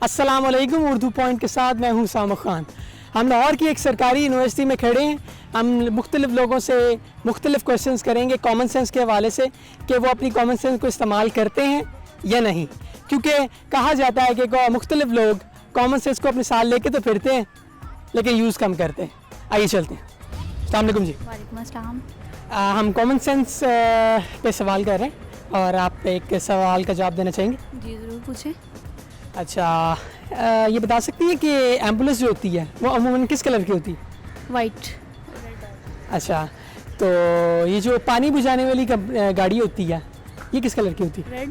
अस्सलाम वालेकुम। उर्दू पॉइंट के साथ मैं हूं सामा खान। हम लाहौर की एक सरकारी यूनिवर्सिटी में खड़े हैं। हम मुख्तलिफ़ लोगों से मुख्तलिफ़ क्वेश्चंस करेंगे कॉमन सेंस के हवाले से कि वो अपनी कॉमन सेंस को इस्तेमाल करते हैं या नहीं, क्योंकि कहा जाता है कि मुख्तलिफ़ लोग कॉमन सेंस को अपने साथ लेके तो फिरते हैं लेकिन यूज़ कम करते हैं। आइए चलते हैं। अस्सलाम वालेकुम जी। वालेकुम अस्सलाम। हम कॉमन सेंस पे सवाल कर रहे हैं और आप एक सवाल का जवाब देना चाहेंगे? जी ज़रूर पूछें। अच्छा, ये बता सकती है कि एम्बुलेंस जो होती है वो अमूमन किस कलर की होती है? वाइट। अच्छा, तो ये जो पानी बुझाने वाली गाड़ी होती है ये किस कलर की होती है? रेड।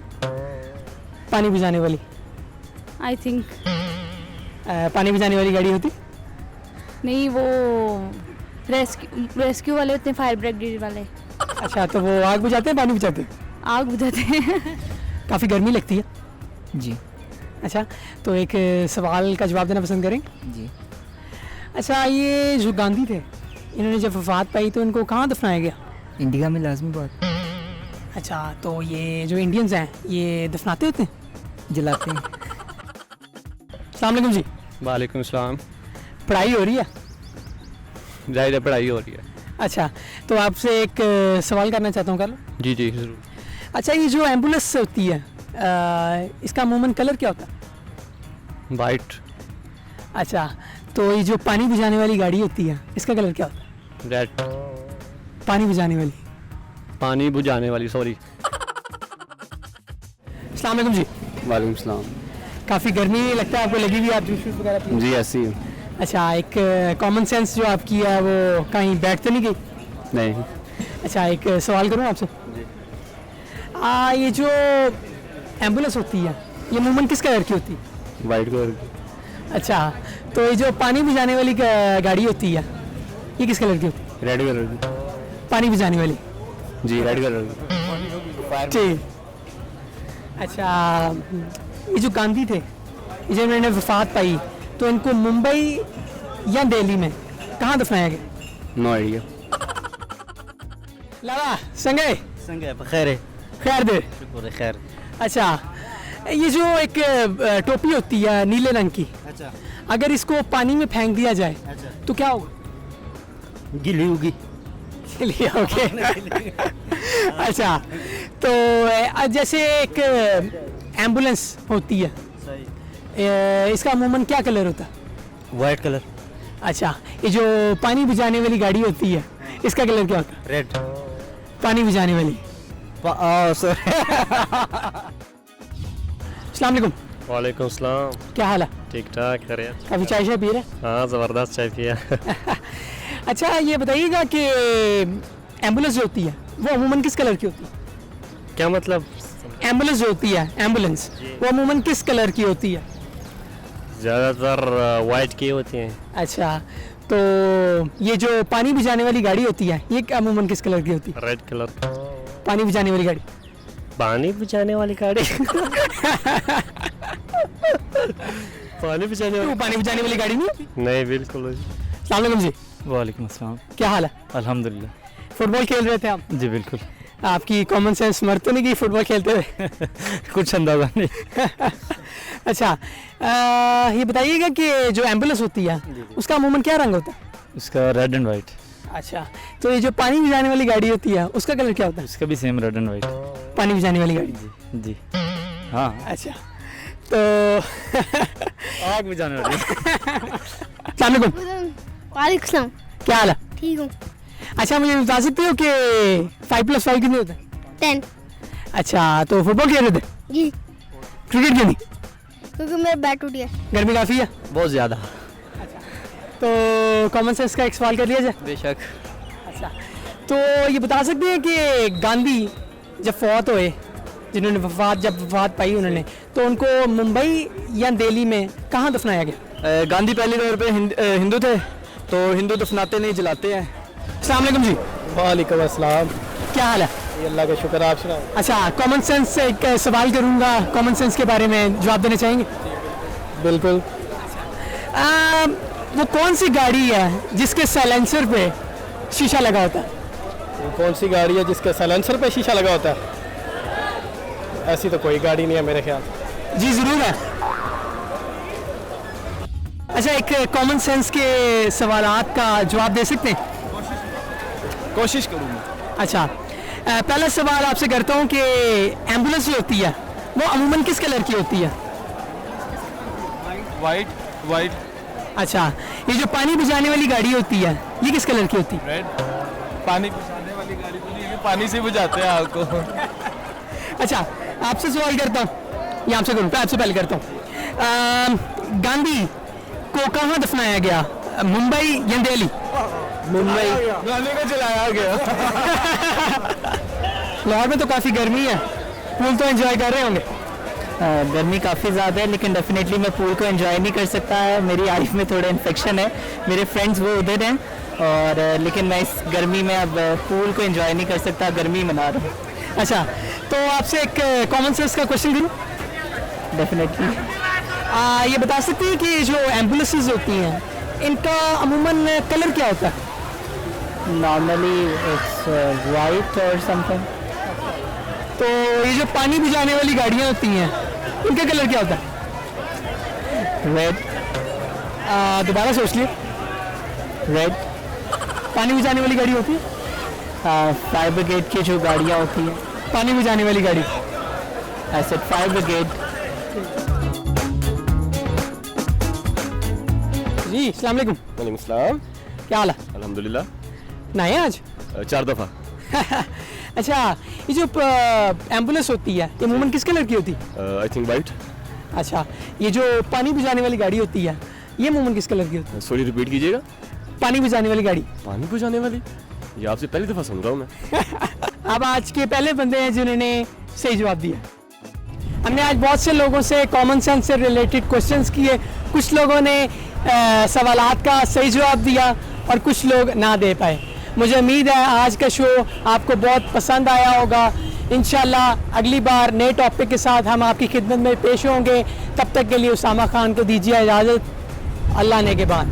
पानी बुझाने वाली आई थिंक पानी बुझाने वाली गाड़ी होती? नहीं, वो रेस्क्यू वाले होते हैं, फायर ब्रिगेड वाले। अच्छा, तो वो आग बुझाते हैं पानी बुझाते हैं? आग बुझाते हैं। काफ़ी गर्मी लगती है। जी अच्छा, तो एक सवाल का जवाब देना पसंद करें? जी। अच्छा, ये जो गांधी थे इन्होंने जब वफात पाई तो इनको कहाँ दफनाया गया? इंडिया में लाजमी बात, अच्छा, तो ये जो इंडियंस हैं ये दफनाते होते हैं? जलाते हैं। अस्सलाम वालेकुम जी। वालेकुम सलाम। पढ़ाई हो रही है? जाहिर है पढ़ाई हो रही है। अच्छा, तो आपसे एक सवाल करना चाहता हूँ, कर लो? जी जी ज़रूर। अच्छा, ये जो एम्बुलेंस होती है इसका अमूमन कलर क्या होता है? वाइट। अच्छा, तो ये जो पानी बुझाने वाली गाड़ी होती है इसका कलर क्या होता है? रेड। पानी बुझाने वाली। पानी बुझाने वाली, सॉरी। अस्सलाम वालेकुम जी। वालेकुम सलाम। काफ़ी गर्मी लगता है आपको लगी हुई, आप जूस वूस वगैरह पी? जी ऐसी अच्छा, एक कॉमन सेंस जो आपकी है वो कहीं बैठ तो नहीं गई? नहीं। अच्छा, एक सवाल करूँ आपसे? ये जो एम्बुलेंस होती है ये अमूमन किस कलर की होती है? वाइट कलर की। अच्छा, तो ये जो पानी बुझाने वाली गाड़ी होती है ये किस कलर की होती है? रेड कलर की। पानी बुझाने वाली? जी रेड कलर की। ठीक। अच्छा, ये जो गांधी थे ये जब इन्होंने वफात पाई तो इनको मुंबई या दिल्ली में कहाँ दफनाया गया? No idea. लाला संगे संगे बखैर है। खैर दे। शुक्र खैर। अच्छा, ये जो एक टोपी होती है नीले रंग की, अच्छा अगर इसको पानी में फेंक दिया जाए अच्छा। तो क्या होगा? गिली होगी। चलिए, ओके। अच्छा, तो जैसे एक एम्बुलेंस होती है सही। इसका अमूमन क्या कलर होता है? White colour. अच्छा, ये जो पानी बुझाने वाली गाड़ी होती है इसका कलर क्या होता है? रेड। पानी बुझाने वाली। अस्सलाम वालेकुम। वालेकुम सलाम। क्या हाल है? ठीक ठाक खैरियत। काफ़ी चाय शाय पी रहे? हाँ ज़बरदस्त चाय पिया। अच्छा, ये बताइएगा कि एम्बुलेंस जो होती है वो अमूमन किस कलर की होती है? क्या मतलब? एम्बुलेंस जो होती है एम्बुलेंस वो अमूमन किस कलर की होती है? ज़्यादातर वाइट की होती हैं। अच्छा, तो ये जो पानी बुझाने वाली गाड़ी होती है ये अमूमन किस कलर की होती है? Red colour. पानी बुझाने वाली गाड़ी। पानी बुझाने वाली गाड़ी। पानी बुझाने वो वाली? पानी बुझाने वाली गाड़ी नहीं होती? नहीं बिल्कुल। अस्सलाम वालेकुम जी। वालेकुम अस्सलाम। क्या हाल है? अल्हम्दुलिल्लाह। फुटबॉल खेल रहे थे आप? जी बिल्कुल। आपकी कॉमन सेंस मर तो नहीं गई फुटबॉल खेलते हुए? कुछ अंदाजा नहीं। अच्छा, ये बताइएगा कि जो एम्बुलेंस होती है उसका अमूमन क्या रंग होता है? उसका रेड एंड वाइट। अच्छा, तो ये जो पानी बुझाने वाली गाड़ी होती है उसका कलर क्या होता है? उसका भी सेम रेड एंड वाइट। पानी बुझाने वाली गाड़ी। जी जी हाँ। अच्छा, तो आग बुझाने वाली। अस्सलाम वालेकुम। वालेकुम सलाम। क्या हाल है? ठीक हूँ। अच्छा, मुझे बता सकते हो कि 5+5 कितने होते हैं? 10। अच्छा, तो फुटबॉल खेल रहे थे? जी, क्रिकेट क्यों नहीं? क्योंकि मेरा बैट टूट गया। गर्मी काफ़ी है बहुत ज़्यादा। तो कॉमन सेंस का एक सवाल कर लिया जाए? बेशक। अच्छा, तो ये बता सकते हैं कि गांधी जब फौत हुए, जिन्होंने जब वफात पाई उन्होंने, तो उनको मुंबई या दिल्ली में कहाँ दफनाया गया? गांधी पहले तौर पे हिंदू थे, तो हिंदू दफनाते नहीं जलाते हैं। अस्सलाम वालेकुम जी। वालेकुम अस्सलाम। क्या हाल है? अल्लाह का शुक्र, आप सुनाओ। अच्छा, कॉमन सेंस से एक सवाल करूँगा, कॉमन सेंस के बारे में जवाब देना चाहेंगे? बिल्कुल। वो कौन सी गाड़ी है जिसके साइलेंसर पे शीशा लगा होता है? वो कौन सी गाड़ी है जिसके साइलेंसर पे शीशा लगा होता है? ऐसी तो कोई गाड़ी नहीं है मेरे ख्याल। जी ज़रूर है। अच्छा, एक कॉमन सेंस के सवालात का जवाब दे सकते हैं? कोशिश करूँगा। अच्छा, पहला सवाल आपसे करता हूँ कि एम्बुलेंस जो होती है वो अमूमन किस कलर की होती है? वाइट वाइट अच्छा, ये जो पानी बुझाने वाली गाड़ी होती है ये किस कलर की होती है? रेड। पानी बुझाने वाली गाड़ी तो नहीं है, पानी से बुझाते हैं आग को। अच्छा, आपसे सवाल करता हूँ, या आपसे करूँ? आपसे पहले करता हूँ। गांधी को कहाँ दफनाया गया, मुंबई या दिल्ली? मुंबई। गाने को जलाया गया। लाहौर में तो काफ़ी गर्मी है, पूल तो एंजॉय कर रहे होंगे। गर्मी काफ़ी ज़्यादा है, लेकिन डेफिनेटली मैं पूल को एंजॉय नहीं कर सकता है। मेरी आइफ में थोड़ा इन्फेक्शन है, मेरे फ्रेंड्स वो उधर हैं, और लेकिन मैं इस गर्मी में अब पूल को एंजॉय नहीं कर सकता, गर्मी मना रहा हूँ। अच्छा, तो आपसे एक कॉमन सेंस का क्वेश्चन करूँ? डेफिनेटली। ये बता सकते हैं कि जो एम्बुलेंसेज होती हैं इनका अमूमन कलर क्या होता है? नॉर्मली इट्स वाइट और समथिंग। तो ये जो पानी बुझाने वाली गाड़ियाँ होती हैं इनका कलर क्या होता है? रेड। दोबारा सोच लिए। रेड। पानी बुझाने वाली गाड़ी होती है, फायर ब्रिगेड की जो गाड़ियाँ होती हैं, पानी बुझाने वाली गाड़ी। I said fire brigade. जी, अस्सलाम वालेकुम। वालेकुम सलाम। क्या हाल है? अल्हम्दुलिल्लाह। नए हैं आज? 4 दफ़ा। अच्छा, ये जो एम्बुलेंस होती है ये अमूमन किस कलर की होती है? I think white. अच्छा, ये जो पानी बुझाने वाली गाड़ी होती है ये अमूमन किस कलर की होती है? सॉरी, रिपीट कीजिएगा। पानी बुझाने वाली गाड़ी। पानी बुझाने वाली, ये आपसे पहली दफ़ा सुन रहा हूँ मैं। अब आज के पहले बंदे हैं जिन्होंने सही जवाब दिया। हमने आज बहुत से लोगों से कॉमन सेंस से रिलेटेड क्वेश्चंस किए, कुछ लोगों ने सवालात का सही जवाब दिया और कुछ लोग ना दे पाए। मुझे उम्मीद है आज का शो आपको बहुत पसंद आया होगा। इंशाल्लाह अगली बार नए टॉपिक के साथ हम आपकी खिदमत में पेश होंगे। तब तक के लिए उसामा खान को दीजिए इजाज़त। अल्लाह ने के बाद।